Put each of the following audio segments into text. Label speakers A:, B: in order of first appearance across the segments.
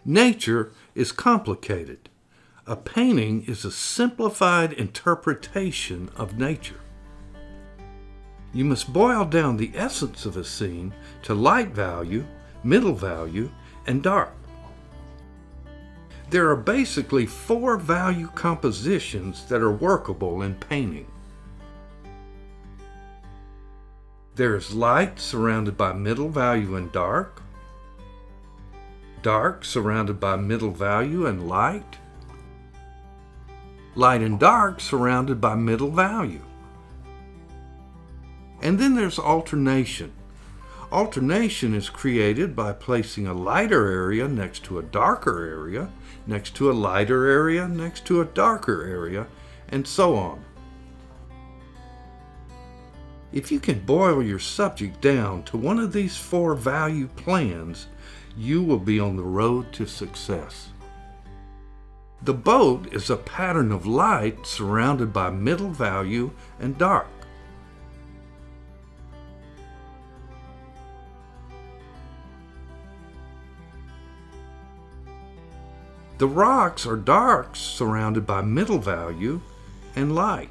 A: Nature is complicated. A painting is a simplified interpretation of nature. You must boil down the essence of a scene to light value, middle value, and dark. There are basically 4 value compositions that are workable in painting. There is light surrounded by middle value and dark, dark surrounded by middle value and light, light and dark surrounded by middle value. And then there's alternation. Alternation is created by placing a lighter area next to a darker area, next to a lighter area, next to a darker area, and so on. If you can boil your subject down to one of these 4 value plans, you will be on the road to success. The boat is a pattern of light surrounded by middle value and dark. The rocks are darks surrounded by middle value and light.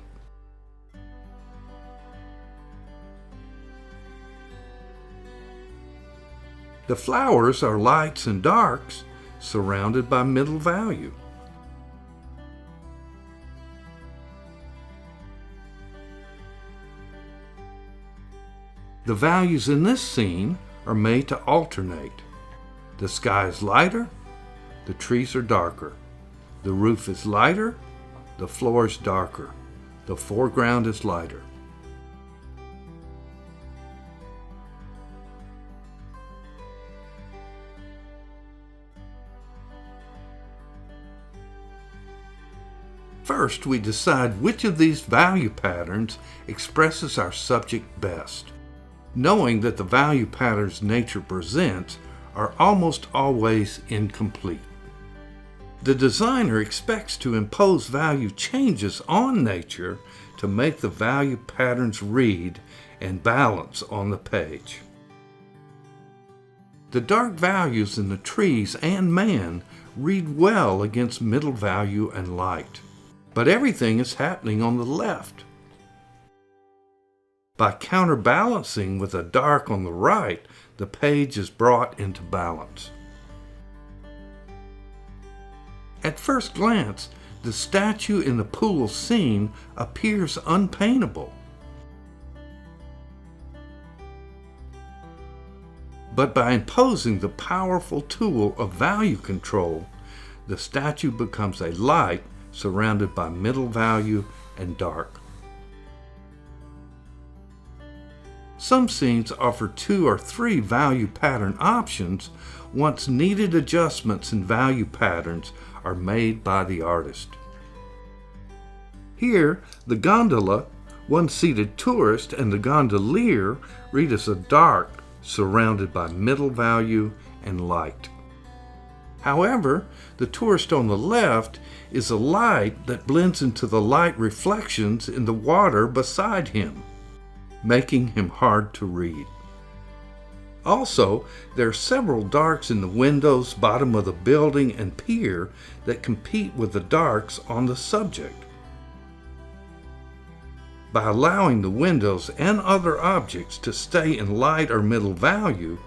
A: The flowers are lights and darks surrounded by middle value. The values in this scene are made to alternate. The sky is lighter, the trees are darker. The roof is lighter, the floor is darker. The foreground is lighter. First, we decide which of these value patterns expresses our subject best, knowing that the value patterns nature presents are almost always incomplete. The designer expects to impose value changes on nature to make the value patterns read and balance on the page. The dark values in the trees and man read well against middle value and light, but everything is happening on the left. By counterbalancing with a dark on the right, the page is brought into balance. At first glance, the statue in the pool scene appears unpaintable. But by imposing the powerful tool of value control, the statue becomes a light surrounded by middle value and dark. Some scenes offer 2 or 3 value pattern options once needed adjustments in value patterns are made by the artist. Here, the gondola, one seated tourist, and the gondolier read as a dark surrounded by middle value and light. However, the tourist on the left is a light that blends into the light reflections in the water beside him, making him hard to read. Also, there are several darks in the windows, bottom of the building, and pier that compete with the darks on the subject. By allowing the windows and other objects to stay in light or middle value,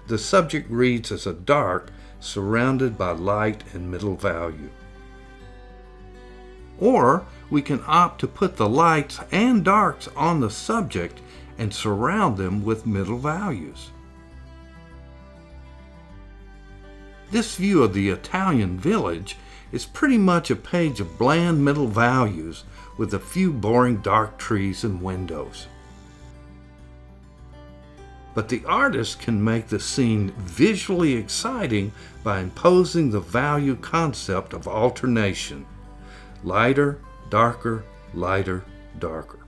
A: the subject reads as a dark surrounded by light and middle value. Or we can opt to put the lights and darks on the subject and surround them with middle values. This view of the Italian village is pretty much a page of bland middle values with a few boring dark trees and windows. But the artist can make the scene visually exciting by imposing the value concept of alternation: lighter, darker, lighter, darker.